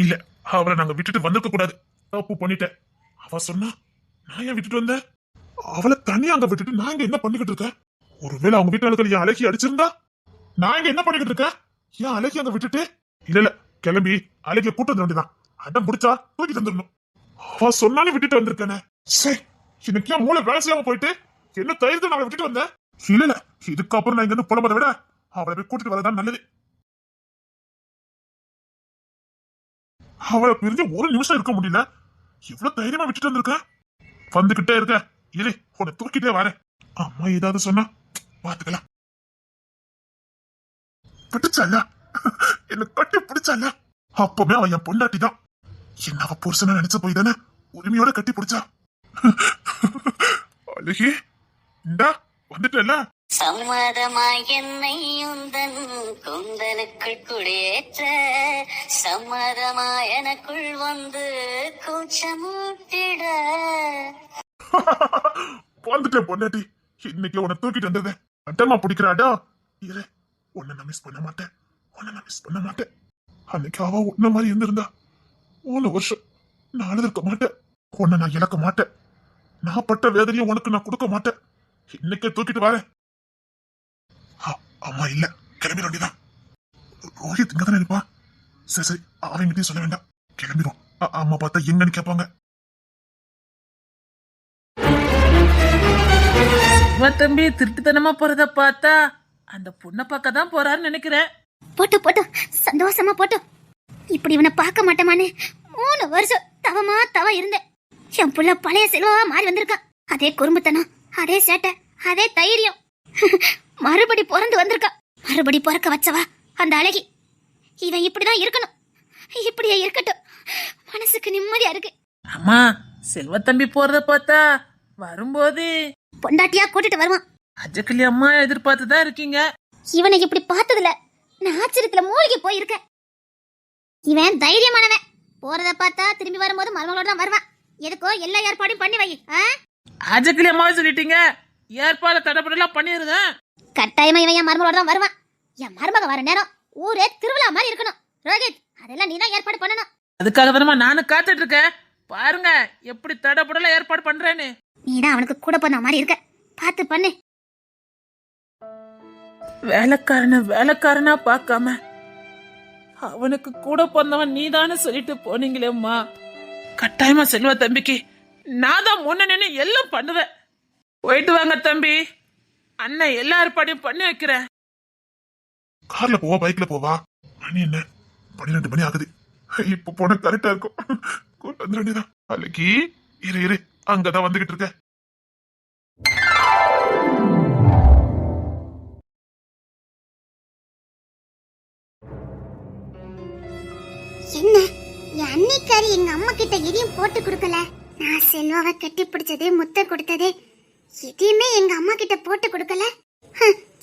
இல்ல, அவளை நாங்க விட்டுட்டு வந்திருக்க கூடாது. தப்பு பண்ணிட்டேன். அவ சொன்னா நான் ஏன் விட்டுட்டு வந்தேன்? அவளை தனியா அங்க விட்டுட்டு நான் இங்க என்ன பண்ணிக்கிட்டு இருக்கேன்? ஒருவேளை அவங்க வீட்டாளுக்கு என் அழகி அடிச்சிருந்தா நான் இங்க என்ன பண்ணிக்கிட்டு இருக்கேன்? ஏன் அழகி அங்க விட்டுட்டு? இல்ல கிளம்பி அழகிய கூட்டு வந்து வேண்டியதான். அடம் பிடிச்சா தூக்கி தந்துடணும். அவ சொன்னாலே விட்டுட்டு வந்திருக்கேனே. சரி, இன்னைக்கு மூளை வேலை செய்யாம போயிட்டு என்ன தைரியத்தை நான் விட்டுட்டு வந்தேன். இல்ல இதுக்கப்புறம் நான் இங்க இருந்து புலம்பதை விட அவளை போய் கூட்டிட்டு வரதான் நல்லது. அவளை பிரிஞ்சு ஒரு நிமிஷம் இருக்க முடியல. எவ்வளவு தைரியமா விட்டுட்டு வந்திருக்கேன். வந்துகிட்டே இருக்க, இரு உன்னை தூக்கிட்டே வரேன். அம்மா ஏதாவது சொன்னா பாத்துக்கலாம். பிடிச்சல்ல, என்ன கட்டி பிடிச்சல்ல. அப்பவே அவன் என் பொண்டாட்டி தான். என்ன அவ புருஷனா நினைச்ச போய் தானே உரிமையோட கட்டி பிடிச்சா. அழகி இந்தா வந்துட்டல. சம்மதமாய் என்னை உந்தன் குந்தனுக்குள் குடியேற்ற, சம்மதமாய் எனக்குள் வந்து கூச்சமூட்டிட. வந்துட்டேன் பொண்டாட்டி. இன்னைக்கு உன்னை தூக்கிட்டு வந்தது அட்டமா பிடிக்கிறாடா. இரு, உன்னை நான் மிஸ் பண்ண மாட்டேன். உன்னை நான் மிஸ் பண்ண மாட்டேன். அன்னைக்கு அவ உன்ன மாதிரி இருந்திருந்தா 3 வருஷம் நான் அழுதுருக்க மாட்டேன். உன்னை நான் இழக்க மாட்டேன். நான் பட்ட வேதனையும் உனக்கு நான் கொடுக்க மாட்டேன். இன்னைக்கே தூக்கிட்டு வரேன். அம்மா இல்ல, கிளம்பிட வேண்டியதான். ரோஹித் இங்க தானே இருப்பா. சரி சரி, அவங்கிட்டையும் சொல்ல வேண்டாம். கிளம்பிடும். அம்மா பார்த்தா எங்கன்னு கேட்பாங்க. தம்பி திருட்டுத்தனமா போறத பார்த்தா அந்த பொண்ணை பார்க்க தான் போறான்னு நினைக்கிறேன். போட்டு போட்டு சந்தோஷமா போட்டு. இப்படி இவனை பார்க்க மாட்டேமான்னு 3 வருஷம் தவ இருந்தேன். என் புள்ள பழைய செல்வா மாறி வந்திருக்கான். அதே குறும்புத்தனம், அதே சேட்டை, அதே தைரியம். மறுபடி பிறந்து வந்திருக்கா. மறுபடி பிறக்க வச்சவா அந்த அழகி. இவன் இப்படிதான் இருக்கணும். இப்படியே இருக்கட்டும். மனசுக்கு நிம்மதியா இருக்கு. அம்மா, செல்வத்தம்பி போறத பார்த்தா வரும்போது பொண்டாட்டியா கூட்டிட்டு வருவான். அஜக்கலி அம்மா எதிர்பார்த்துதான் இருக்கீங்க. இவனை இப்படி பார்த்ததுல நான் ஆச்சரியத்துல மூழ்கி போயிருக்கேன். இவன் தைரியமானவன். போறத பார்த்தா திரும்பி வரும்போது மருமகளோட தான் வருவான். எதுக்கோ எல்லா ஏற்பாடும் பண்ணி வை. அஜக்கலி அம்மாவை சொல்லிட்டீங்க. ஏற்பாடு தடப்படலாம் பண்ணிருங்க. கட்டாயமா இவன் என் மருமகளோட தான் வருவான். என் மருமக வர நேரம் ஊரே திருவிழா மாதிரி இருக்கணும். ரோஹித், அதெல்லாம் நீதான் ஏற்பாடு பண்ணணும். அதுக்காக தானமா நானும் காத்துட்டு இருக்கேன். பாருங்க எப்படி தடப்படலாம் ஏற்பாடு பண்றேன்னு. நீதான் அவனுக்கு கூட போன மாதிரி இருக்க. பார்த்து பண்ணு. வேலைக்காரனா பார்க்காம அவனுக்கு கூட பிறந்தவன் நீதானு சொல்லிட்டு போனீங்களேம்மா. கட்டாயமா செல்வ தம்பிக்கு நான் தான் முன்ன நின்று எல்லாம் பண்ணுவேன். போயிட்டு வாங்க தம்பி. அண்ணன் எல்லா ஏற்பாடையும் பண்ணி வைக்கிறேன். கார்ல போவா பைக்ல போவா? மணி என்ன? 12 மணி ஆகுது. இப்ப போன கரெக்டா இருக்கும். கூட்டு வந்து வேண்டியதான். அழகி இரு, அங்கதான் வந்துகிட்டு இருக்க. என்ன என் அன்னைக்காரி எங்க அம்மா கிட்ட எதையும் போட்டு கொடுக்கல. நான் செல்வாவை கட்டி பிடிச்சது, முத்தம் கொடுத்தது எதையுமே எங்க அம்மா கிட்ட போட்டு கொடுக்கல.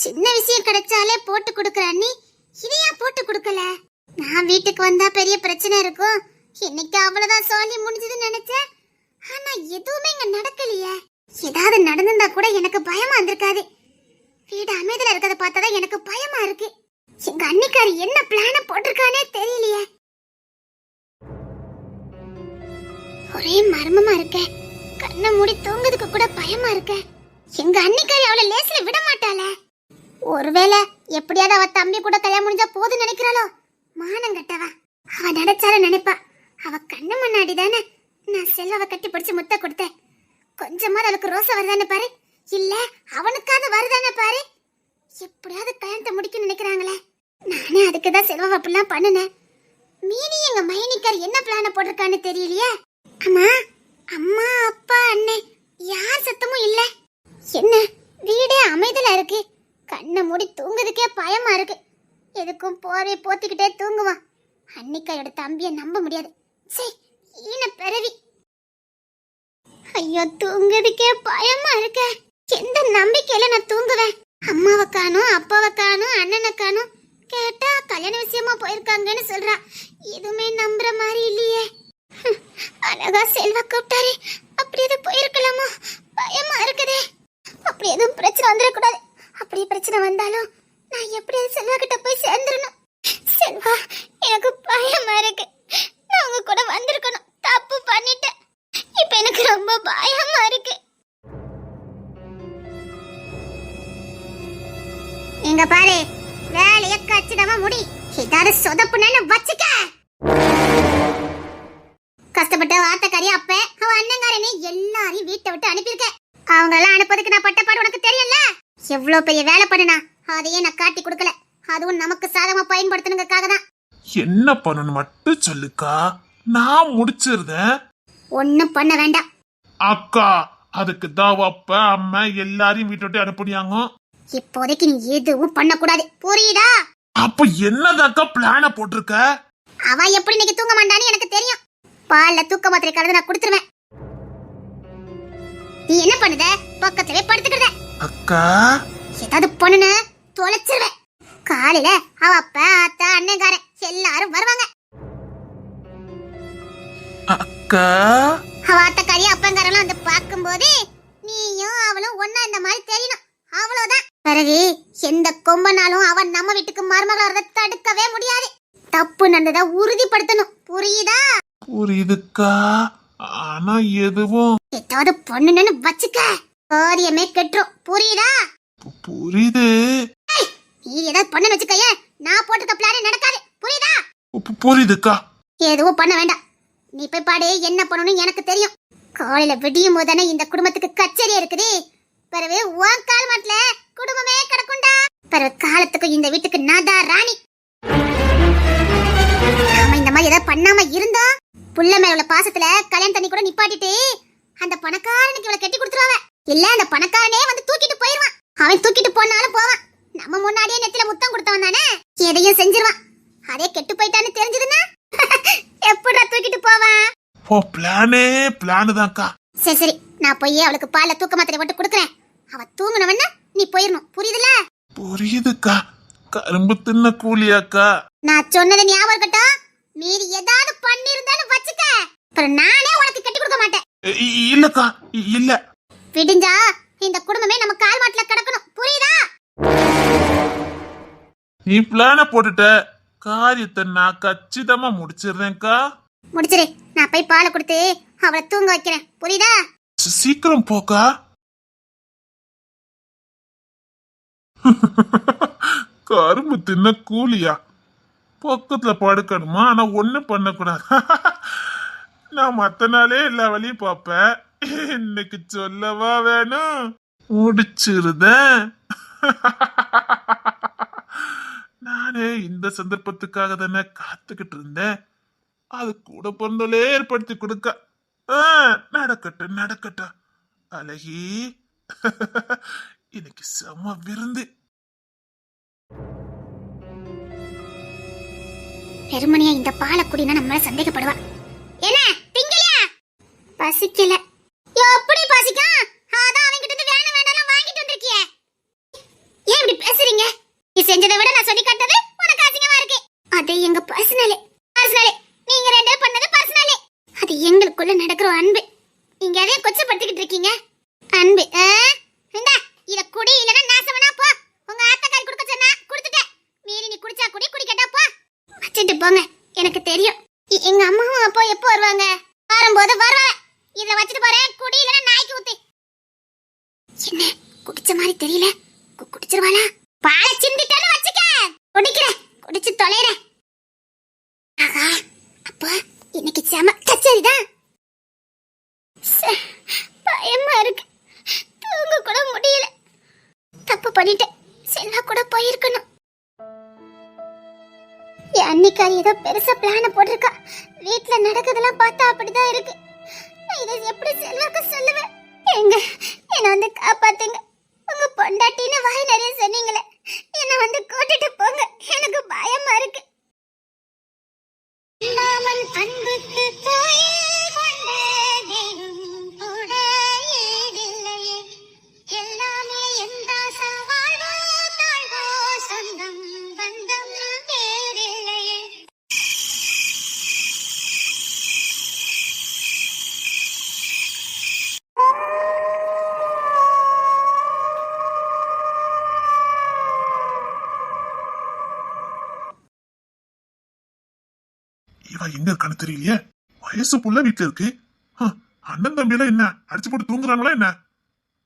சின்ன விஷயம் கிடைச்சாலே போட்டு கொடுக்கற அண்ணி இதையா போட்டு கொடுக்கல. நான் வீட்டுக்கு வந்தா பெரிய பிரச்சனை இருக்கும். இன்னைக்கு அவ்வளவுதான் சொல்லி முடிஞ்சதுன்னு நினைச்சேன். ஆனா எதுவுமே இங்க நடக்கலையே. ஏதாவது நடந்திருந்தா கூட எனக்கு பயமா இருந்திருக்காது. வீடு அமைதியில இருக்கத பார்த்தாதான் எனக்கு பயமா இருக்கு. எங்க அன்னிக்காரி என்ன பிளான போட்டிருக்கானே தெரியலையே. ஒரே மர்மமா இருக்க. கண்ணை மூடி தூங்குறதுக்கு கூட பயமா இருக்க. எங்க அன்னிக்காரி அவளை லேசில விட மாட்டாளே. ஒருவேளை எப்படியாவது அவ தம்பி கூட கல்யாணம் முடிஞ்சா போதும் நினைக்கிறாளோ? மானம் கட்டவா. அவ நினைச்சார நினைப்பா. அவ கண்ணு முன்னாடி தானே நான் செல்வாவை கட்டி பிடிச்சு முத்த கொடுத்தேன். கொஞ்சமாவது அவளுக்கு ரோசை வருதானே பாரு. இல்ல அவனுக்காவது வருதானே பாரு. எப்படியாவது கல்யாணத்தை முடிக்க நினைக்கிறாங்களே. நானே அதுக்குதான் செல்வாவை அப்படிலாம் பண்ணுனேன். மீனி எங்க மைனிக்கார் என்ன பிளான போட்டிருக்கான்னு தெரியலையே. அம்மா, அம்மா, அப்பா, அண்ணன் யார் சத்தமும் இல்ல. என்ன வீடே அமைதியில இருக்கு. கண்ணை மூடி தூங்குறதுக்கே பயமா இருக்கு. எதுக்கும் போரே போத்திக்கிட்டே தூங்குவான். அன்னிக்காயோட தம்பியை நம்ப முடியாது. சரி, ஈன பிறவி. ஐயோ, தூங்குறதுக்கே பயமா இருக்க. எந்த நம்பிக்கையில நான் தூங்குவேன்? அம்மாவை காணும், அப்பாவை காணும், அண்ணனை காணும். கேட்டா கல்யாண விஷயமா போயிருக்காங்கன்னு சொல்றா. எதுவுமே நம்புற மாதிரி இல்லையே. அழகா செல்வா கூப்பிட்டாரு. அப்படி எதுவும் போயிருக்கலாமோ? பயமா இருக்குதே. அப்படி எதுவும் பிரச்சனை வந்துடக்கூடாது. அப்படி பிரச்சனை வந்தாலும் நான் எப்படியாவது செல்வா கிட்ட போய் சேர்ந்துடணும். செல்வா, எனக்கு பயமா இருக்கு. வச்சுக்க. கஷ்டப்பட்ட வார்த்தைக்காரி அப்ப அவ அண்ணங்காரனே எல்லாரையும் வீட்டை விட்டு அனுப்பியிருக்க. அவங்க எல்லாம் அனுப்புறதுக்கு நான் பட்ட பாடு உனக்கு தெரியல. எவ்வளவு பெரிய வேலை பண்ணுனா அதையே நான் காட்டி கொடுக்கல. அதுவும் நமக்கு சாதகமா பயன்படுத்தணுங்கிறதுக்காக தான். என்ன பண்ணணும் மட்டும் சொல்லுக்கா, நான் முடிச்சிருந்தேன். ஒண்ணும் பண்ண வேண்டாம் அக்கா. அதுக்கு தான் அப்ப அம்மா எல்லாரையும் வீட்டை விட்டு அனுப்புனியாங்க. இப்போதைக்கு நீ எதுவும் பண்ணக்கூடாது, புரியுதா? அப்ப என்னதாக்கா பிளான போட்டிருக்க? அவ எப்படி இன்னைக்கு தூங்க மாட்டான்னு எனக்கு தெரியும். பால்ல தூக்க மாத்திரை கலந்து நான் கொடுத்துருவேன். நீ என்ன பண்ணுத? பக்கத்திலே படுத்துக்கிறத. அக்கா ஏதாவது பண்ணுன தொலைச்சிருவேன். காலையில அவ அப்பா அத்தா அண்ணங்காரன் எல்லாரும் வருவாங்க. அக்கா அவ அத்தக்காரி அப்பங்காரெல்லாம் வந்து பார்க்கும்போது நீயும் அவளும் ஒன்னா இந்த மாதிரி தெரியணும், அவ்வளவுதான். பிறகு எந்த கொம்பனாலும் அவன் நம்ம வீட்டுக்கு மருமகள் வரத தடுக்கவே முடியாது. தப்பு நடந்ததை உறுதிப்படுத்தணும், புரியுதா? புரியுதுக்கா. ஆனா எதுவும் ஏதாவது பண்ணுன்னு வச்சுக்க, காரியமே கெட்டுரும், புரியுதா? புரியுது. நீ ஏதாவது பண்ணு வச்சுக்கைய, நான் போட்டுக்க பிளானே நடக்காது, புரியுதா? புரியுதுக்கா. எதுவும் பண்ண வேண்டாம். நீ போய் பாடு, என்ன பண்ணணும் எனக்கு தெரியும். காலையில விடியும் போதானே இந்த குடும்பத்துக்கு கச்சேரி இருக்குது. பிறகு உன் கால் மாட்டுல குடும்பமே கிடக்குண்டா. பிறகு காலத்துக்கு இந்த வீட்டுக்கு நான் தான் ராணி. நாம இந்த மாதிரி ஏதாவது பண்ணாம இருந்தோம், புள்ள மேல உள்ள பாசத்துல கல்யாணம் தண்ணி கூட நிப்பாட்டிட்டு அந்த பணக்காரனுக்கு இவளை கட்டி கொடுத்துருவாங்க. இல்ல அந்த பணக்காரனே வந்து தூக்கிட்டு போயிருவான். அவன் தூக்கிட்டு போனாலும் போவான். நம்ம முன்னாடியே நெத்தில முத்தம் கொடுத்தவன் தானே, எதையும் செஞ்சிருவான். அதே கெட்டு போயிட்டான்னு தெரிஞ்சதுன்னா எப்படா தூக்கிட்டு போவான்? ஓ பிளானே பிளானு தான்க்கா. சரி சரி, நான் போய் அவளுக்கு பால்ல தூக்க மாத்திரை போட்டு கொடுக்குறேன். அவ தூங்குனவன்னா நீ போயிடணும், புரியுதுல? புரியுதுக்கா. கரும்பு தின்ன கூலியாக்கா. நான் சொன்னது ஞாபகம் இருக்கட்டும். மீறி ஏதாவது பண்ணிருந்தாலும் வச்சுக்க, அப்புறம் நானே உனக்கு கட்டி கொடுக்க மாட்டேன். இல்லக்கா இல்ல. விடிஞ்சா இந்த குடும்பமே நம்ம கால் மாட்டுல கிடக்கணும், புரியுதா? நீ பிளான போட்டுட்ட, காரியத்தை நான் கச்சிதமா முடிச்சிடுறேன்க்கா. முடிச்சிரு, நான் போய் பாலை கொடுத்து அவளை தூங்க வைக்கிறேன், புரியுதா? சீக்கிரம் போக்கா. கரும்பு தின்ன கூலியா? பக்கத்துல படுக்கணுமா? ஆனா ஒண்ணு பண்ணக்கூடாது. நான் மத்த நாளே எல்லா வழியும் பாப்பேன், இன்னைக்கு சொல்லவா வேணும்? முடிச்சிருதேன். நானே இந்த சந்தர்ப்பத்துக்காக தானே காத்துக்கிட்டு இருந்தேன். அது கூட பிறந்தோலே ஏற்படுத்தி கொடுக்க. நடக்கட்டும் நடக்கட்டும். அழகி, இன்னைக்கு செம விருந்து. பெருமணியா இந்த பாலை குடினா நம்மள சந்தேகப்படுவா. என்ன திங்கலையா? பசிக்கல. எப்படி பசிக்கா? அதான் அவங்கிட்ட இருந்து வேணும் வேண்டாம் வாங்கிட்டு வந்திருக்கியே. ஏன் இப்படி பேசுறீங்க? நீ செஞ்சதை விட நான் சொல்லி காட்டது உனக்கு அசிங்கமா இருக்கு. அது எங்க பர்சனலே. நீங்க ரெண்டே பண்ணது பர்சனலே. அது எங்களுக்குள்ள நடக்கிற அன்பு. நீங்க எதையும் கொச்சப்படுத்திக்கிட்டு இருக்கீங்க. அன்பு இந்தா இத குடி, இல்லனா நாசவனா போ. உங்க ஆத்தக்காரி குடுக்க சொன்னா குடுத்துட்டேன். மீறி நீ குடிச்சா குடி, குடிக்கட்டா போ. வச்சிட்டு போங்க, எனக்கு தெரியும். எங்க அம்மாவும் அப்பா எப்போ வருவாங்க? வரும்போது வருவாங்க. இத வச்சிட்டு போறேன், குடி இல்லனா நாய்க்கு ஊத்து. என்ன குடிச்ச மாதிரி தெரியல, குடிச்சிருவாளா? பாலை சிந்திட்டேன்னு வச்சுக்க. குடிக்கிறேன், குடிச்சு தொலைறேன். ஆஹா, அப்பா இன்னைக்கு செம கச்சேரிதான். பயமா இருக்கு, தூங்க கூட முடியல. தப்பு பண்ணிட்டேன், செல்லா கூட போயிருக்கணும். என் அன்னிக்காரி ஏதோ பெருசா பிளான போட்டிருக்கா. வீட்டுல நடக்குதெல்லாம் பார்த்தா அப்படிதான் இருக்கு. நான் இதை எப்படி செல்வாக்கு சொல்லுவேன்? எங்க என்ன வந்து காப்பாத்துங்க. உங்க பொண்டாட்டின்னு வாய் நிறைய சொன்னீங்களே, என்ன வந்து கூட்டிட்டு போங்க, எனக்கு பயமா இருக்கு. அவன் அன்புக்கு கோயில் கொண்ட தெய்வம் கூட ஈடில்லையே. எல்லாமே எந்த சவாழ்வோ தாழ்வோ சொந்தம் பந்தம் வேறில்லையே. இவ எங்க இருக்கான்னு தெரியலையே. வயசு புள்ள வீட்டுல இருக்கு. அண்ணன் தம்பி எல்லாம் என்ன அடிச்சு போட்டு தூங்குறாங்களா என்ன?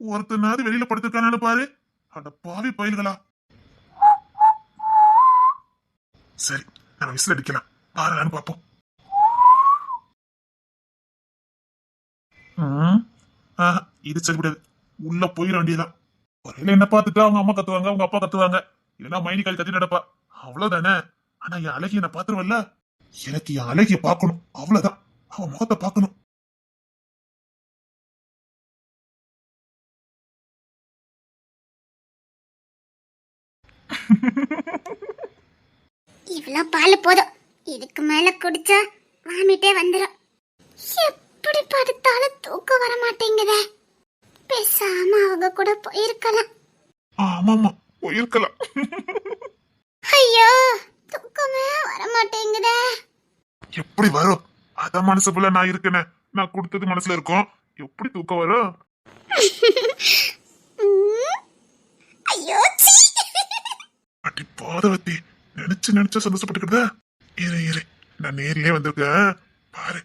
ஒருத்தனாவது வெளியில படுத்திருக்கானு பாரு. அட பாவி பயல்களா. சரி, நான் விசில் அடிக்கலாம். பாருன்னு பாப்போம். இது சரிபடாது. உள்ள போயிட வேண்டியதான். ஒருவேளை என்ன பார்த்துட்டு அவங்க அம்மா கத்துவாங்க, அவங்க அப்பா கத்துவாங்க, இல்லைன்னா மைனி கால் கத்தி நடப்பா. அவ்வளவுதானே. ஆனா என் அழகிய நான் பாத்துருவல்ல. எனக்கு என் அழகிய பார்க்கணும், அவ்வளவுதான். அவன் முகத்தை பார்க்கணும். இவ்வளவு பால் போதும். இதுக்கு மேல குடிச்சா வாமிட்டே வந்துடும். எப்படி படுத்தாலும் தூக்கம் வர மாட்டேங்குதே. பேசாம அவங்க கூட போயிருக்கலாம். ஆமாமா, போயிருக்கலாம். ஐயோ, தூக்கமே வர மாட்டேங்குதே. எப்படி வரும்? அதான் மனசுக்குள்ள நான் இருக்கேனே, நான் கொடுத்தது மனசுல இருக்கும். எப்படி தூக்கம் வரும்? ஐயோ, அடி பாதவத்தி, நினைச்சு சந்தோஷப்பட்டுக்கிறத. இரு, நான் நேரிலே வந்திருக்கேன் பாரு.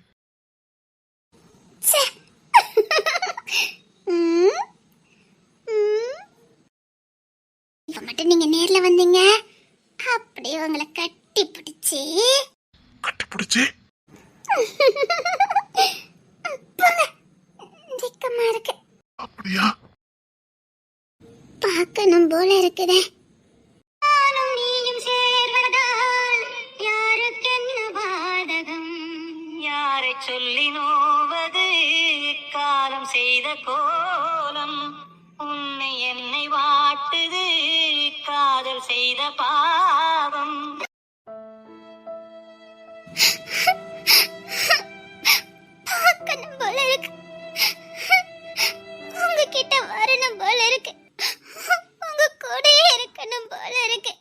இப்ப மட்டும் நீங்க நேர்ல வந்தீங்க, அப்படியே உங்களை கட்டி பிடிச்சி திக்கமா இருக்கு. அப்படியா? பார்க்கணும் போல இருக்குதே. நீயும் சேர்வதால் யாருக்கென்ன பாதகம், யாரை சொல்லி நோவது, காலம் செய்த கோலம், உன்னை என்னை வாட்டுது, காதல் செய்த பாவம். பார்க்கணும் போல இருக்கு. உங்ககிட்ட வரணும் போல இருக்கு. உங்க கூடயே இருக்கணும் போல இருக்கு.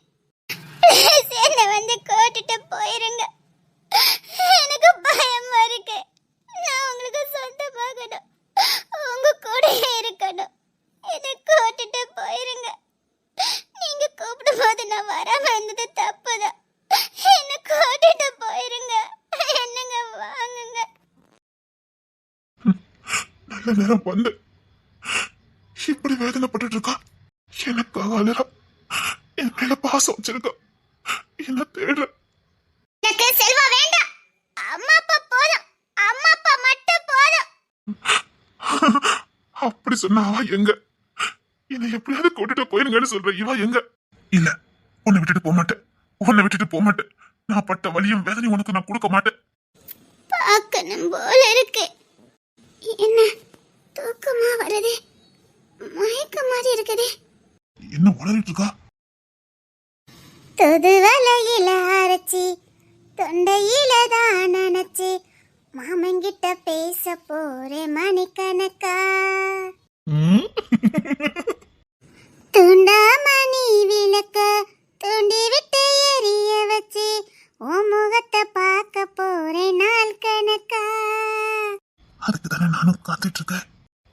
என்ன வந்து கூட்டிட்டு போயிருங்க. எனக்கு பயமா இருக்கு. நான் உங்களுக்கு சொந்தமாகணும், உங்க கூடயே இருக்கணும். என்னை கூட்டிட்டு போயிருங்க. நீங்க கூப்பிடும் போது நான் வராம இருந்தது தப்புதான். என்ன கூட்டிட்டு போயிருங்க. என்னங்க, வாங்குங்க. நல்ல நேரம் வந்து இப்படி வேதனைப்பட்டு இருக்கா. எனக்காக அழறா. என் மேல பாசம் வச்சிருக்கா. என்ன தேடுற? எனக்கு செல்வா வேண்டாம். அம்மா அப்பா போதும். அம்மா அப்பா மட்டும் போதும். அப்படி சொன்னா அவ எங்க? என்னை எப்படியாவது கூட்டிட்டு போயிருங்கன்னு சொல்ற இவ எங்க? இல்ல, உன்னை விட்டுட்டு போக மாட்டேன். நான் பட்ட வலியும் வேதனை உனக்கு நான் கொடுக்க மாட்டேன். பார்க்கணும் போல இருக்கு. என்ன தூக்கமா வருது? மயக்க மாதிரி இருக்குதே. என்ன உளறிட்டு இருக்கா? தொது வலையில அரைச்சி தொண்டையில தான் நினைச்சு மாமங்கிட்ட பேச போறேன் மணிக்கணக்கா. தூண்டாமணி விளக்க தூண்டி விட்டு எரிய வச்சு உன் முகத்தை பார்க்க போறேன் நாள் கணக்கா. அதுக்கு தானே நானும் காத்துட்டு இருக்கேன்.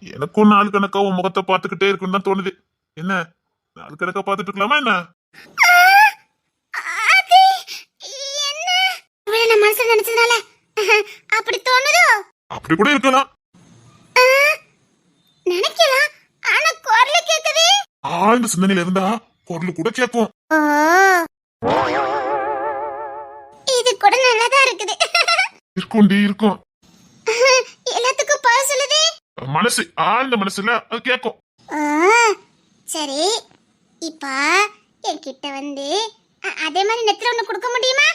எனக்கும் நாள் கணக்கா உன் முகத்தை பார்த்துக்கிட்டே இருக்குன்னு தான் தோணுது. என்ன நாள் கணக்கா பார்த்துட்டு இருக்கலாமா என்ன? அது என்ன? நான் மனசுல நினைச்சதுனால அப்படி தோணுதோ? அப்படி கூட இருக்கலாம். நினைக்கலாம், ஆனா குரல் கேக்குதே. ஆழ்ந்த சிந்தனையில இருந்தா குரல் கூட கேட்கும். இது கூட நல்லதா இருக்குது. இருக்கும். எல்லாத்துக்கும் பய சொல்லுதே. மனசு, ஆழ்ந்த மனசுல அது கேட்கும். சரி, இப்ப என்கிட்ட வந்து அதே மாதிரி நெத்தில ஒண்ணு கொடுக்க முடியுமா?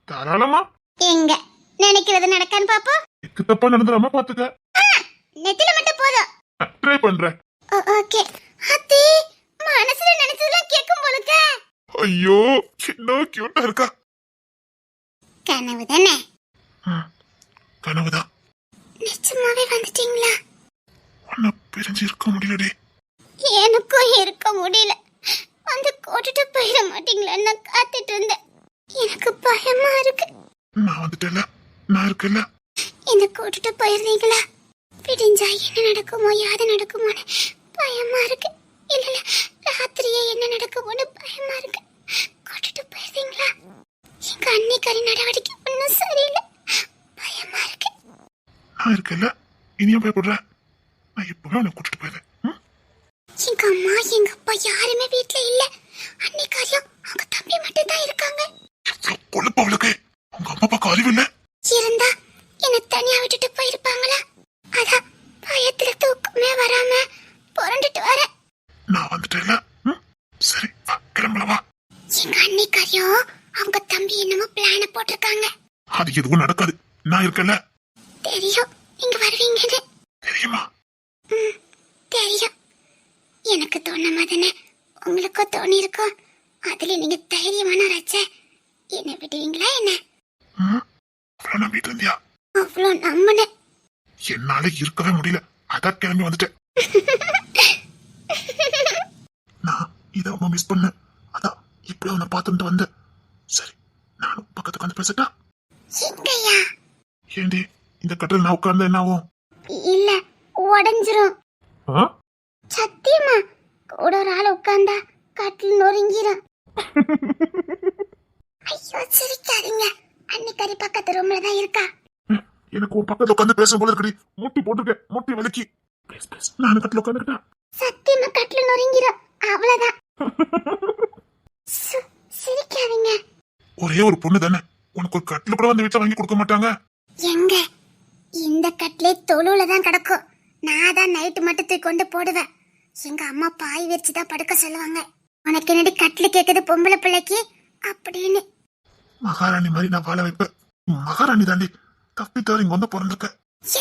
தாராளமா. எங்க நினைக்கிறது நடக்கான்னு பாப்போம். எக்கு தப்பா நடந்துடாம பாத்துக்க. நெத்தில மட்டும் போதும். ட்ரை பண்றேன். ஓகே. அத்தி மனசுல நினைச்சதெல்லாம் கேட்கும் போலுக்க. ஐயோ, என்ன கியூட்டா இருக்கா. கனவு தானே? கனவுதான். நிச்சயமாவே வந்துட்டீங்களா? உன்னை பிரிஞ்சு இருக்க முடியலடி. எனக்கும் இருக்க முடியல. வந்து கூட்டிட்டு போயிட மாட்டீங்களான்னு நான் காத்துட்டு இருந்தேன். எனக்கு பயமா இருக்கு. நான் வந்துட்டேல, நான் இருக்கல. என்ன கூட்டிட்டு போயிருந்தீங்களா? விடிஞ்சா என்ன நடக்குமோ யாது நடக்குமோன்னு பயமா இருக்கு. இல்ல ராத்திரியே என்ன நடக்குமோன்னு பயமா இருக்கு. கூட்டிட்டு போயிருந்தீங்களா? எங்க அன்னிக்காரி நடவடிக்கை ஒன்னும் சரியில்லை. பயமா இருக்கு. நான் இருக்கல, இனியும் பயப்படுற? நான் இப்பவே உன்னை கூட்டிட்டு போயிடுறேன். எங்க அம்மா எங்க அப்பா யாருமே வீட்டுல இல்ல. அன்னிக்காரியும் அவங்க தம்பி மட்டும் தான் இருக்காங்க. கொழுப்பு அவளுக்கு. உங்க அம்மா அப்பாக்கு அறிவு இல்ல? இருந்தா என்ன தனியா விட்டுட்டு போயிருப்பாங்களா? அதான் பயத்துல தூக்கமே வராம புரண்டுட்டு வர. நான் வந்துட்டேன்ல. சரி வா, கிளம்பலாம் வா. எங்க அன்னிக்காரியோ அவங்க தம்பி என்னமோ பிளான போட்டிருக்காங்க. அது எதுவும் நடக்காது, நான் இருக்கல. தெரியும் நீங்க வருவீங்கன்னு. தெரியுமா? தெரியும். எனக்கு தோண மாதிரினே உங்களுக்கும் தோணி இருக்கும். அதுல நீங்க தைரியமான ராச்சே. என்ன விடுவீங்களா என்ன? அவ்வளவு நம்பிட்டு இருந்தியா? அவ்வளோ நம்பினேன். என்னால இருக்கவே முடியல, அதான் கிளம்பி வந்துட்டேன். நான் இதை ரொம்ப மிஸ் பண்ணேன், அதான் இப்படி அவனை பார்த்துட்டு வந்தேன். சரி, நானும் பக்கத்துக்கு வந்து பேசட்டா? எங்கய்யா? ஏண்டி இந்த கட்டில் நான் உட்கார்ந்த என்ன ஆகும்? இல்ல, உடைஞ்சிரும். சத்தியமா கூட ஒரு ஆள் உட்கார்ந்தா கட்டில் நொறுங்கிரும். ஐயோ சிரிக்காதீங்க. அன்னிக்காரி பக்கத்து ரூம்ல தான் இருக்கா. எனக்கு ஒரு பக்கத்துல உட்காந்து பேச போல இருக்கடி. முட்டி போட்டுருக்கேன், முட்டி வலிக்கி. நான் கட்டில உட்காந்துக்கிட்டா சத்தியமா கட்டில் நொறுங்கிரும். அவ்வளவுதான். சிரிக்காதீங்க. ஒரே ஒரு பொண்ணு தானே, உனக்கு ஒரு கட்டில கூட வந்து வீட்டுல வாங்கி கொடுக்க மாட்டாங்க? எங்க இந்த கட்டிலே தொழுல தான் கிடக்கும். நான் தான் நைட்டு மட்டும் தூக்கி கொண்டு போடுவேன். எங்க அம்மா பாய் விரிச்சு தான் படுக்க சொல்லுவாங்க. உனக்கு என்னடி கட்டில கேக்குது பொம்பளை பிள்ளைக்கு அப்படின்னு. மகாராணி மாதிரி நான் வாழ வைப்பேன். மகாராணி தாண்டி, தப்பி தவிர இங்க வந்து பிறந்திருக்க.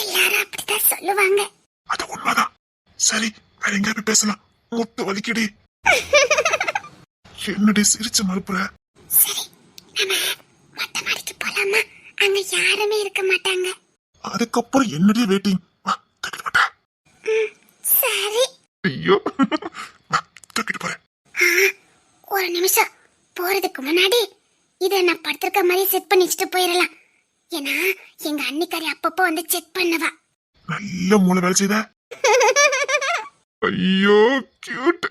எல்லாரும் அப்படித்தான் சொல்லுவாங்க. அது உண்மைதான். சரி, வேற எங்க போய் பேசலாம். முட்டு வலிக்கடி. என்னடி சிரிச்சு மறுப்புற? சரி, நம்ம மொட்டை மாடிக்கு போலாமா? அங்க யாருமே இருக்க மாட்டாங்க. அதுக்கப்புறம் என்னடி வெயிட்டிங்? வா, தூக்கிட்டு போட்டா. சரி. ஐயோ, வா, தூக்கிட்டு போறேன். ஒரு நிமிஷம் போறதுக்கு முன்னாடி இத நான் படுத்திருக்க மாதிரி செட் பண்ணி வச்சுட்டு போயிடலாம். ஏன்னா எங்க அன்னிக்காரி அப்பப்போ வந்து செக் பண்ணுவா. நல்ல மூளை வேலை செய்த. ஐயோ கியூட்.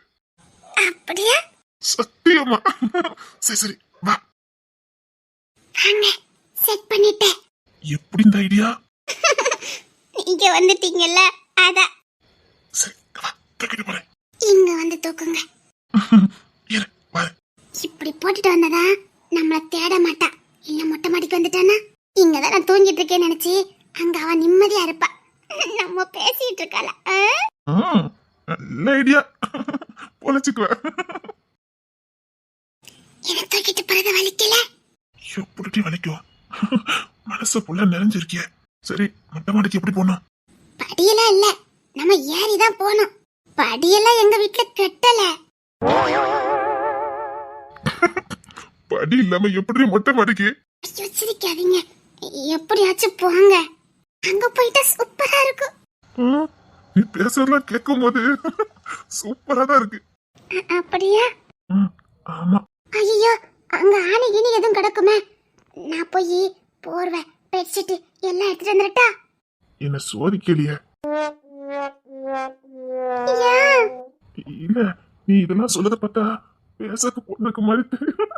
அப்படியா? சத்தியமா. சரி சரி வா. வாங்க, செட் பண்ணிட்டேன். எப்படி இந்த ஐடியா? நீங்க வந்துட்டீங்கல்ல, அதான். சரி வா, தூக்கிட்டு போறேன். இங்க வந்து தூக்குங்க. இரு வா. இப்படி போட்டுட்டு வந்ததா நம்மள தேட மாட்டா. இல்ல மொட்டை மாடிக்கு வந்துட்டானா இங்கதான் நான் தூங்கிட்டு இருக்கேன்னு நினைச்சு அங்க அவ நிம்மதியா இருப்பா. நம்ம பேசிட்டு இருக்காள. நல்ல ஐடியா. பொழைச்சுக்குவ. என்ன தூக்கிட்டு போறது வலிக்கல? எப்படி வலிக்கும்? மனசு புள்ள நிறைஞ்சிருக்கிய. சரி, மொட்டை மாடிக்கு எப்படி போனோம்? படியெல்லாம் இல்ல, நம்ம ஏறிதான் போனோம். படியெல்லாம் எங்க வீட்டுல கட்டல. படி இல்லாம எப்படி மொட்டை மாடிக்கு? ஐயோ சிரிக்காதீங்க. எப்படியாச்சும் போங்க. அங்க போயிட்டா சூப்பரா இருக்கும். நீ பேசுறதெல்லாம் கேட்கும் போது சூப்பரா தான் இருக்கு. அப்படியா? ஆமா. ஐயோ, அங்க ஆணி கிணி எதுவும் கிடக்குமே. நான் போய் போர்வை பெட்ஷீட் எல்லாம் எடுத்துட்டு வந்துட்டா. என்ன சோதிக்கலையே? இல்ல, நீ இதெல்லாம் சொல்லத பார்த்தா பேசக்கு பொண்ணுக்கு மாதிரி தெரியும்.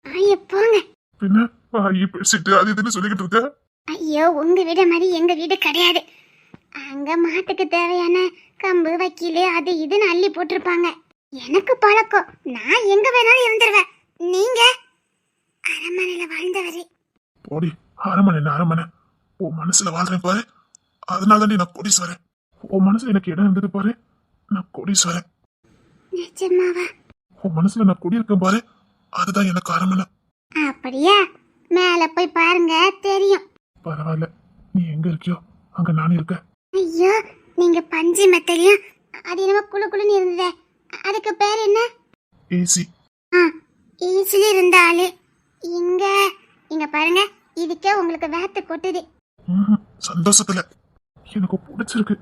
ஐயோ போங்க. பின்ன வாயி பேசிட்டு அது இதுன்னு சொல்லிக்கிட்டு இருக்க. ஐயோ, உங்க வீடு மாதிரி எங்க வீடு கிடையாது. அங்க மாட்டுக்கு தேவையான கம்பு வக்கீல் அது இதுன்னு அள்ளி போட்டிருப்பாங்க. எனக்கு பழக்கம், நான் எங்க வேணாலும் இருந்துருவேன். நீங்க அரண்மனையில வாழ்ந்தவரு. போடி, அரண்மனை என்ன அரண்மனை? உன் மனசுல வாழ்றேன் பாரு, அதனால தான் நான் கோடீஸ்வரன். உன் மனசுல எனக்கு இடம் இருந்தது பாரு, நான் கோடீஸ்வரன். நிஜமாவா? உன் மனசுல நான் குடியிருக்கேன் பாரு, அதுதான் எனக்கு அரண்மனை. அப்படியா? மேல போய் பாருங்க, தெரியும். பரவாயில்ல, நீ எங்க இருக்கியோ அங்க நானும் இருக்கேன். ஐயோ, நீங்க பஞ்சு மெத்தலையும் அது என்னமோ குளு குளுன்னு இருந்ததே, அதுக்கு பேர் என்ன? ஏசி. ஈஸிலி இருந்த ஆளு இங்க இங்க பாருங்க, இதுக்கே உங்களுக்கு வேத்து கொட்டுது. சந்தோஷத்துல எனக்கு பிடிச்சிருக்கு.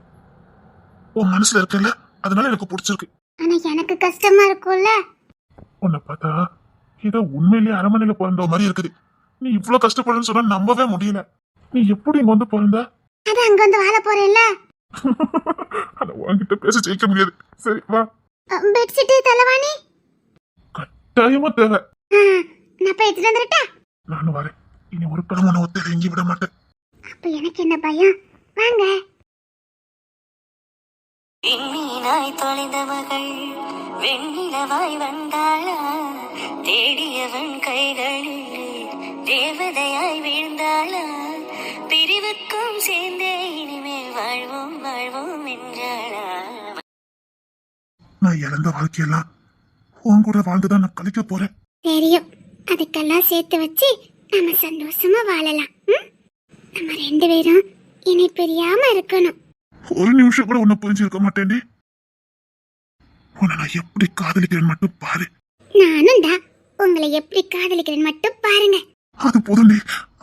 உன் மனசுல இருக்கல, அதனால எனக்கு பிடிச்சிருக்கு. ஆனா எனக்கு கஷ்டமா இருக்கும்ல. உன்னை பார்த்தா ஏதோ உண்மையிலேயே அரண்மனையில பிறந்த மாதிரி இருக்குது. நீ இவ்வளவு கஷ்டப்படுன்னு சொன்னா நம்பவே முடியல. நீ எப்படி இங்க வந்து பிறந்த? அது அங்க வந்து வாழ போறேன்ல. அத உன்கிட்ட பேச ஜெயிக்க முடியாது. சரி வா. பெட்ஷீட் தலைவாணி கட்டாயமா தேவை. நான் போய் எடுத்துட்டு வந்துட்டா. நானும் வரேன். இனி ஒரு படம் ஒத்த எங்கேயும் விட மாட்டேன். அப்ப எனக்கு என்ன பயம்? வாங்க. விண்மீனாய் தொலைந்த மகள் வெண்ணிலவாய் வந்தாளா, தேடியவன் கைகளில் தேவதையாய் வீழ்ந்தாளா பிரிவுக்கும் சேர்ந்தே இனிமேல் வாழ்வோம் வாழ்வோம் என்றாளா நான் இழந்த வாழ்க்கையெல்லாம் உன் கூட வாழ்ந்துதான் நான் கழிக்க போறேன். தெரியும், அதுக்கெல்லாம் சேர்த்து வச்சு நம்ம சந்தோஷமா வாழலாம். ம்? நம்ம 2 பேரும் இனி பிரியாம இருக்கணும். ஒரு நிமிஷம் கூட உன்னை புரிஞ்சிருக்க மாட்டேன்டி. உன்னை நான் எப்படி காதலிக்கிறேன் மட்டும் பாரு. நானும் தான் உங்களை எப்படி காதலிக்கிறேன் மட்டும் பாருங்க. அது போதும்டி,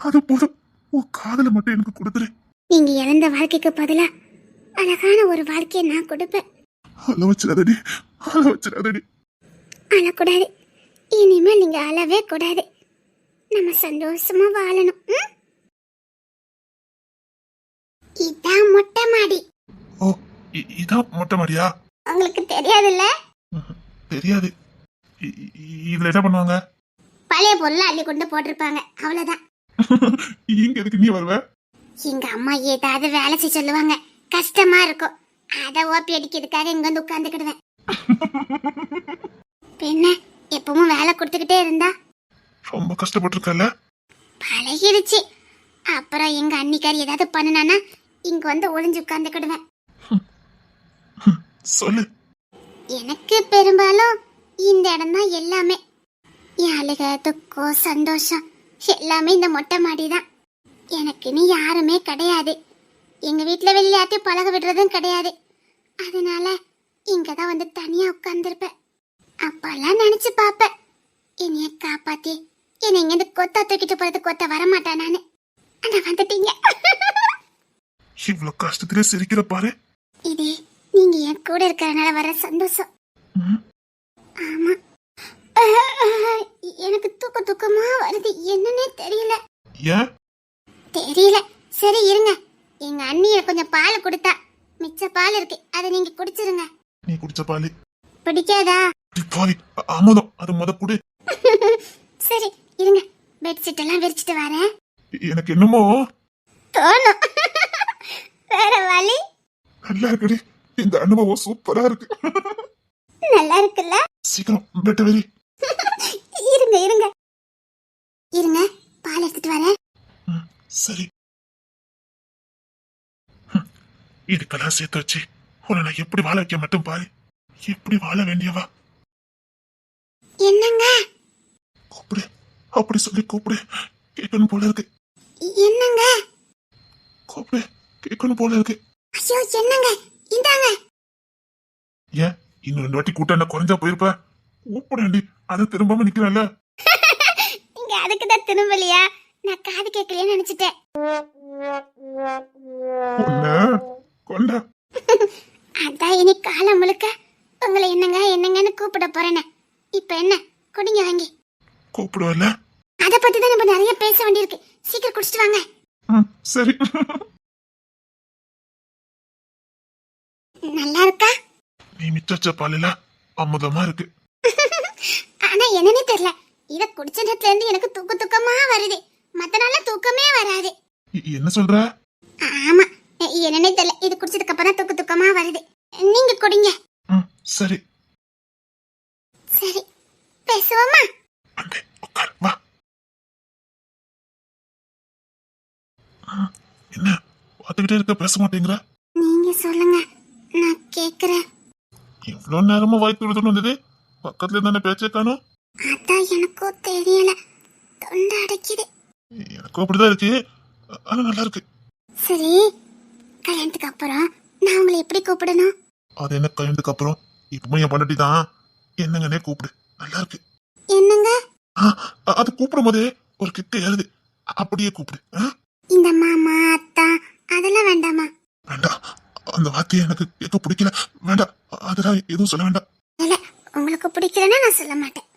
அது போதும். உன் காதலை மட்டும் எனக்கு கொடுத்துரு. நீங்க இழந்த வாழ்க்கைக்கு பதிலா அழகான ஒரு வாழ்க்கையை நான் கொடுப்பேன். அழ வச்சிடாதடி, அழ வச்சிடாதடி. அழக்கூடாது, இனிமேல் நீங்க அழவே கூடாது. நம்ம சந்தோஷமா வாழணும். ம்? இதான் மொட்டை மாடி. ஓ, இதான் மொட்டை மாடியா? உங்களுக்கு தெரியாதுல்ல? தெரியாது. இதுல என்ன பண்ணுவாங்க? பழைய பொருளை அள்ளி கொண்டு போட்டிருப்பாங்க, அவ்வளவுதான். இங்க எதுக்கு நீ வருவ? எங்க அம்மா ஏதாவது வேலை செய்ய சொல்லுவாங்க, கஷ்டமா இருக்கும். அத ஓப்பி அடிக்கிறதுக்காக இங்க வந்து உட்கார்ந்துக்கிடுவேன். பின்ன எப்பவும் வேலை கொடுத்துக்கிட்டே இருந்தா ரொம்ப கஷ்டப்பட்டிருக்கல. பழகிடுச்சு. அப்புறம் எங்க அன்னிக்காரி ஏதாவது பண்ணுனானா இங்க வந்து ஒளிஞ்சு உட்கார்ந்துக்கிடுவேன். சொல்லு. எனக்கு பெரும்பாலும் இந்த இடம் தான் எல்லாமே. என் அழுக, துக்கம், சந்தோஷம் எல்லாமே இந்த மொட்டை மாடி தான். எனக்கு நீ யாருமே கிடையாது. எங்க வீட்டுல வெளியாட்டி பழக விடுறதும் கிடையாது. அதனால இங்கதான் வந்து தனியா உட்கார்ந்துருப்பேன். அப்பெல்லாம் நினைச்சு பாப்பேன், என்னைய காப்பாத்தி என்னை இங்க இருந்து கொத்தா தூக்கிட்டு போறது கொத்த வரமாட்டா நானு. ஆனா வந்துட்டீங்க. இவ்வளவு கஷ்டத்திலே சிரிக்கிற பாரு. இது நீங்க என் கூட இருக்கறனால வர சந்தோஷம். ஆமா, எனக்கு தூக்கமா வருது, என்னன்னே தெரியல. ஏன் தெரியல. சரி இருங்க, எங்க அண்ணிய கொஞ்சம் பால் கொடுத்தா, மிச்ச பால் இருக்கு, அதை நீங்க குடிச்சிருங்க. நீ குடிச்ச பாலு பிடிக்காதா? பாவி அமுதம், அது முத குடு. சரி இருங்க, பெட்ஷீட் எல்லாம் விரிச்சிட்டு வரேன். எனக்கு என்னமோ தோணும். வேற வழி? நல்லா இருக்குடி, இந்த அனுபவம் சூப்பரா இருக்கு. நல்லா இருக்குல்ல? சீக்கிரம் பெட்ட வெறி. இருங்க இருங்க இருங்க, பால் எடுத்துட்டு வரேன். சரி. இதுக்கெல்லாம் சேர்த்து வச்சு உன்னை நான் எப்படி வாழ வைக்க மட்டும் பாரு. எப்படி வாழ வேண்டியவா? என்னங்க? கூப்பிடு, அப்படி சொல்லி கூப்பிடு, கேட்கணும் போல இருக்கு. என்னங்க? கூப்பிடு, கேட்கணும் போல இருக்கு. ஐயோ என்னங்க, இந்தாங்க. ஏன் இன்னும் 2 வாட்டி கூட்ட என்ன குறைஞ்சா போயிருப்ப? கூப்பிடாண்டி, அதை திரும்பாம நிக்கிறேன்ல. நீங்க அதுக்கு தான் திரும்பலையா? நான் காது கேட்கலையே நினைச்சிட்டேன். கொண்டா. அதான் இனி காலம் முழுக்க உங்களை என்னங்க என்னங்கன்னு கூப்பிட போறேன்னு. இப்ப என்ன, குடிங்க வாங்கி. கூப்பிடுவல்ல? அத பத்தி தான் நம்ம நிறைய பேச வேண்டியிருக்கு. சீக்கிரம் குடிச்சிட்டு வாங்க. சரி. நல்லா இருக்கா? நீ மிச்ச பாலில அமுதமா இருக்கு. ஆனா என்னன்னு தெரியல, இத குடிச்ச நேரத்துல இருந்து எனக்கு தூக்கமா வருது. மத்த நாள்ல தூக்கமே வராது. என்ன சொல்ற? ஆமா, என்னன்னே தெரியல, இது குடிச்சதுக்கு அப்புறம் தான் தூக்கமா வருது. நீங்க குடிங்க. சரி சரி, பேசுவோமா? அங்கே உட்கார், வா. என்ன பார்த்துக்கிட்டே இருக்க, பேச மாட்டேங்கிற? நீங்க சொல்லுங்க, நான் கேக்குறேன். இவ்வளவு நேரமா வாய்ப்பு விடுத்துட்டு வந்தது, பக்கத்துல தானே பேச்சே காணும். அதான் எனக்கும் தெரியல, தொண்டை அடைக்குது. எனக்கும் அப்படிதான் இருக்கு, ஆனா நல்லா இருக்கு. சரி, கல்யாணத்துக்கு அப்புறம் நான் உங்களை எப்படி கூப்பிடணும்? அது என்ன கல்யாணத்துக்கு அப்புறம்? இப்பவும் என் பொண்டாட்டி தான், என்னங்கன்னே கூப்பிடு, நல்லா இருக்கு. என்னங்க? அது கூப்பிடும் போதே ஒரு கிட்ட ஏறுது, அப்படியே கூப்பிடு. இந்த மாமா அத்தா அதெல்லாம் வேண்டாமா? வேண்டாம், அந்த வார்த்தையை எனக்கு கேட்க பிடிக்கல. வேண்டாம், அதெல்லாம் எதுவும் சொல்ல வேண்டாம். இல்ல, உங்களுக்கு பிடிக்கலன்னா நான் சொல்ல மாட்டேன்.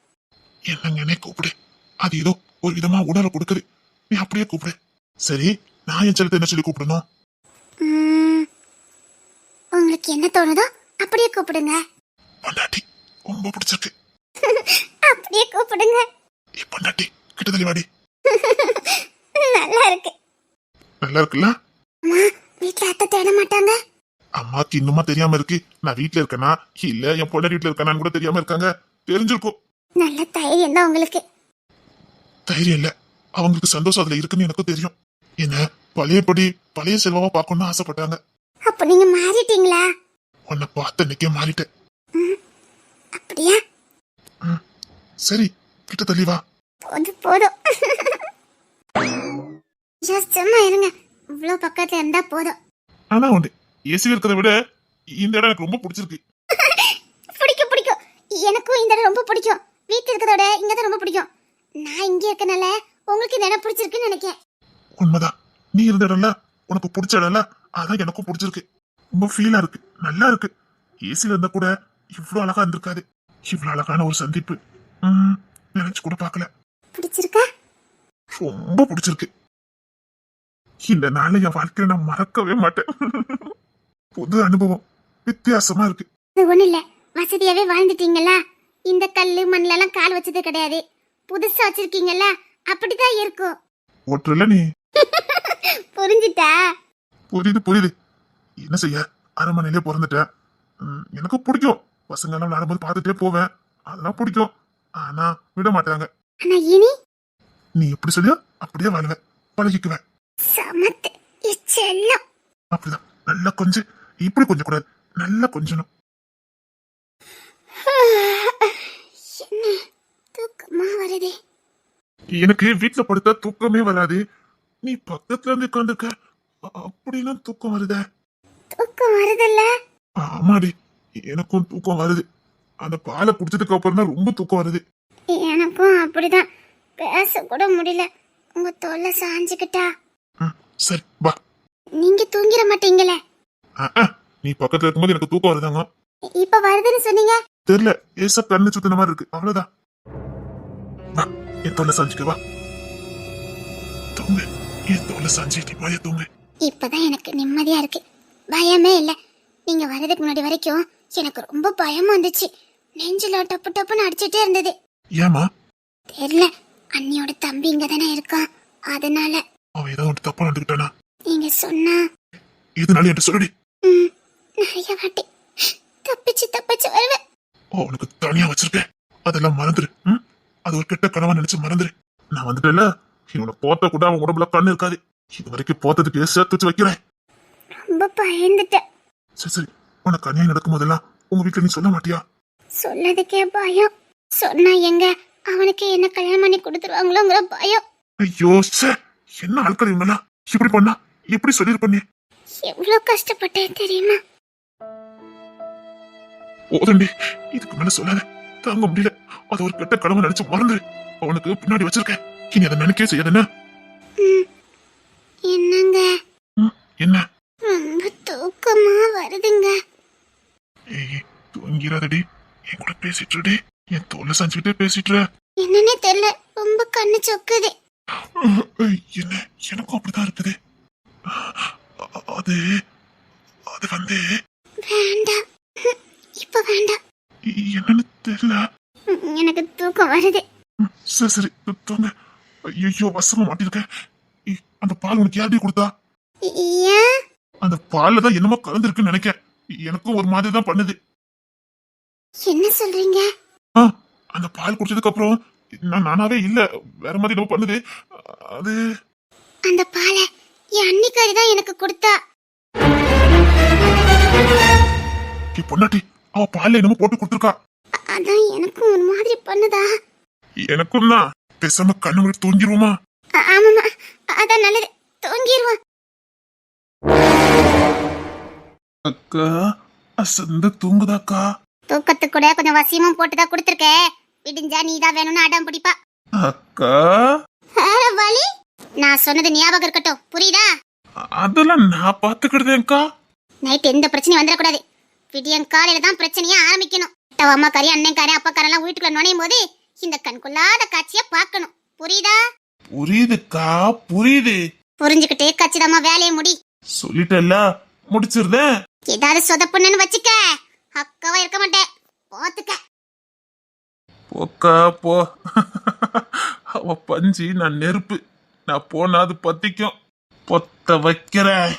என்னங்கன்னே கூப்பிடு, அது ஏதோ ஒரு விதமா உணர கொடுக்குது, நீ அப்படியே கூப்பிடு. சரி, நான் என் செல்லத்தை என்ன சொல்லி கூப்பிடணும்? உங்களுக்கு என்ன தோணுதோ அப்படியே கூப்பிடுங்க. பொண்டாட்டி ரொம்ப பிடிச்சிருக்கு. அப்படியே கூப்பிடுங்க. பொண்டாட்டி கிட்ட தள்ளி வாடி. நல்லா இருக்கு. நல்லா இருக்குல்ல? அம்மா, வீட்டுல அத்தை தேட மாட்டாங்க? அம்மாக்கு இன்னுமா தெரியாம இருக்கு நான் வீட்டுல இருக்கேனா இல்ல என் பொண்டாட்டி வீட்டுல இருக்கானான்னு கூட தெரியாம இருக்காங்க. தெரிஞ்சிருக்கும். நல்ல தைரியம் தான் உங்களுக்கு. தைரியம் இல்ல, அவங்களுக்கு சந்தோஷம் அதுல இருக்குன்னு எனக்கு தெரியும். என்ன பழையபடி பழைய செல்வமா பார்க்கணும்னு ஆசைப்பட்டாங்க. அப்ப நீங்க மாறிட்டீங்களா? உன்னை பார்த்த அன்னைக்கே மாறிட்டேன். அப்படியா? சரி, கிட்ட தள்ளி வா. போதும். சும்மா இருங்க, இவ்வளவு பக்கத்துல இருந்தா போதும். ஆனா உண்டு ஏசி இருக்கிறத விட இந்த இடம் எனக்கு ரொம்ப பிடிச்சிருக்கு. பிடிக்கும். எனக்கும் இந்த இடம் ரொம்ப பிடிக்கும். வீட்டுல இருக்கிறத விட இங்கதான் ரொம்ப பிடிக்கும். நான் இங்க இருக்கனால உங்களுக்கு இந்த இடம் பிடிச்சிருக்குன்னு நினைக்கிறேன். உண்மைதான், நீ இருந்த இடம்ல உனக்கு பிடிச்ச இடம்ல அதான் எனக்கும் பிடிச்சிருக்கு. ரொம்ப ஃபீலா இருக்கு, நல்லா இருக்கு. ஏசில இருந்தா கூட இவ்வளவு அழகா இருந்திருக்காது. இவ்வளவு அழகான ஒரு சந்திப்பு நினைச்சு கூட பார்க்கல. பிடிச்சிருக்கா? ரொம்ப பிடிச்சிருக்கு. இந்த நாளை என் வாழ்க்கையில நான் மறக்கவே மாட்டேன். புது அனுபவம், வித்தியாசமா இருக்கு. அது ஒண்ணு இல்ல, வசதியாவே வாழ்ந்துட்டீங்களா? இந்த கல்லு மண்ணுல எல்லாம் கால் வச்சது கிடையாது. புதுசா வச்சிருக்கீங்கல்ல, அப்படிதான் இருக்கும். ஒட்டுல நீ புரிஞ்சுட்டா? புரியுது. என்ன செய்ய, அரண்மனையிலே பிறந்துட்டேன். எனக்கு பிடிக்கும். பசங்க எல்லாம் விளையாடும்போது பார்த்துட்டே போவேன், அதெல்லாம் பிடிக்கும். ஆனா விட மாட்டாங்க. ஆனா இனி நீ எப்படி சொல்லியோ அப்படியே வாழ்வேன், பழகிக்குவேன். சமத்து செல்லம். அப்படிதான், நல்லா கொஞ்சம் இப்படி கொஞ்சம் கூடாது, நல்லா கொஞ்சணும். என்ன தூக்கமா வருதே? எனக்கு வீட்டுல படுத்தா தூக்கமே வராது. நீ பக்கத்துல இருந்து உட்காந்துருக்க, அப்படின்னா தூக்கம் வருத. தூக்கம் வருதுல்ல? ஆமாடி, எனக்கும் தூக்கம் வருது. அந்த பாலை குடிச்சதுக்கு அப்புறம் தான் ரொம்ப தூக்கம் வருது. எனக்கும் அப்படிதான். பேச கூட முடியல, உங்க தோல்ல சாஞ்சுக்கிட்டா. சரி வா. நீங்க தூங்கிட மாட்டீங்களே? நீ பக்கத்துல இருக்கும்போது எனக்கு தூக்கம் வருதாங்க. இப்ப வருதுன்னு சொன்னீங்க. தெரியல, ஏசா கண்ணு சுத்தின மாதிரி இருக்கு, அவ்வளவுதான். வா, என் தோல்ல சாஞ்சுக்க வா. தூங்கு, என் தோல்ல சாஞ்சு நீ வாய தூங்கு. இப்பதான் எனக்கு நிம்மதியா இருக்கு, பயமே இல்ல. நீங்க வர்றதுக்கு முன்னாடி வரைக்கும் எனக்கு ரொம்ப பயமா இருந்துச்சு. நெஞ்சில டப்பு டப்புன்னு அடிச்சுட்டே இருந்தது. ஏமா? தெரியல, அண்ணியோட தம்பி இங்க தானே இருக்கான், அதனால. அவன் ஏதாவது தப்பா நடந்துக்கிட்டானா? நீங்க சொன்னா இதனால என்கிட்ட சொல்லுடி. நிறைய வாட்டி தப்பிச்சு வருவேன். உனக்கு தனியா வச்சிருக்கேன், அதெல்லாம் மறந்துரு. அது ஒரு கெட்ட கனவா நினைச்சு மறந்துரு. நான் வந்துட்டேன்ல, இவனை போத்த கூட அவன் உடம்புல கண்ணு இருக்காது. இது வரைக்கும் போத்ததுக்கு சேர்த்து வச்சு வைக்கிறேன். ரொம்ப பயந்துட்டேன். சரி, உனக்கு அநியாயம் நடக்கும் போதெல்லாம் உங்க வீட்டுல நீ சொல்ல மாட்டியா? சொல்லதுக்கே பயம். சொன்னா எங்க அவனுக்கு என்ன கல்யாணம் பண்ணி கொடுத்துருவாங்களோங்கிற பயம். ஐயோ, என்ன ஆட்கள் இவங்கெல்லாம் இப்படி பண்ணா? எப்படி சொல்லிருப்ப நீ? எவ்வளவு கஷ்டப்பட்டேன் தெரியுமா? ஓதண்டி, இதுக்கு மேல சொல்லாத, தாங்க முடியல. அது ஒரு கெட்ட கடமை நினைச்சு மறந்துரு. அவனுக்கு பின்னாடி வச்சிருக்கேன், இனி அதை நினைக்கவே செய்யாதுன்னு. என்னங்க? என்ன? ரொம்ப தூக்கமா வருதுங்க. ஏய், தூங்கிறாதடி, என் கூட பேசிட்டு என் தோல்ல சாஞ்சுக்கிட்டே பேசிட்டு. என்னன்னே தெரியல, ரொம்ப கண்ணு சொக்குது. என்ன, எனக்கும் அப்படிதான் இருக்குது. அது அது வந்து வேண்டாம், இப்ப வேண்டாம். என்னன்னு தெரியல, எனக்கு தூக்கம் வருது. சரி தூங்க. ஐயோ, வசமா மாட்டிருக்க. அந்த பால் உனக்கு யாருடைய கொடுத்தா? ஏன்? அந்த பால்ல தான் என்னமோ கலந்துருக்குன்னு நினைக்கிறேன். எனக்கும் ஒரு மாதிரி தான் பண்ணுது. என்ன சொல்றீங்க? அந்த பால் குடிச்சதுக்கு அப்புறம் நானாவே இல்ல, வேற மாதிரி என்னமோ பண்ணுது. அது அந்த பாலை என் அன்னிக்காரி தான் எனக்கு கொடுத்தா. பொண்டாட்டி, அவ பால்ல என்னமோ போட்டு கொடுத்துருக்கா. அதான் எனக்கும் ஒரு மாதிரி பண்ணுதா. எனக்கும் தான். பேசாம கண்ணு மூடி தூங்கிருவோமா? ஆமாமா, அதான் நல்லது, தூங்கிடுவோம். அக்கா, அசந்த தூங்குதாக்கா. தூக்கத்துக்கு கூட கொஞ்சம் வசியமும் போட்டுதான் கொடுத்துருக்கேன். விடிஞ்சா நீதான் வேணும்னு அடம் பிடிப்பா. அக்கா, வேற வழி? நான் சொன்னது ஞாபகம் இருக்கட்டும், புரியுதா? அதெல்லாம் நான் பாத்துக்கிட்டேன்க்கா. நைட் எந்த பிரச்சனையும் வந்துடக்கூடாது. விடியன் காலையில தான் பிரச்சனையே ஆரம்பிக்கணும். அம்மா காரி, அண்ணன் காரி, அப்பா காரெல்லாம் வீட்டுக்குள்ள நுழையும் போது இந்த கண்கொள்ளாத காட்சிய பாக்கணும், புரியுதா? புரியுதுக்கா, புரியுது. புரிஞ்சுக்கிட்டே கச்சிதமா வேலையை முடி. சொல்லிட்டல்ல, முடிச்சிருந்தேன். ஏதாவது சொதப்புன்னு வச்சுக்க, அக்காவா இருக்க மாட்டேன், பாத்துக்க. போக்கா போ. அவ பஞ்சு, நான் நெருப்பு. நான் போனா அது பத்திக்கும். பொத்த வைக்கிறேன்.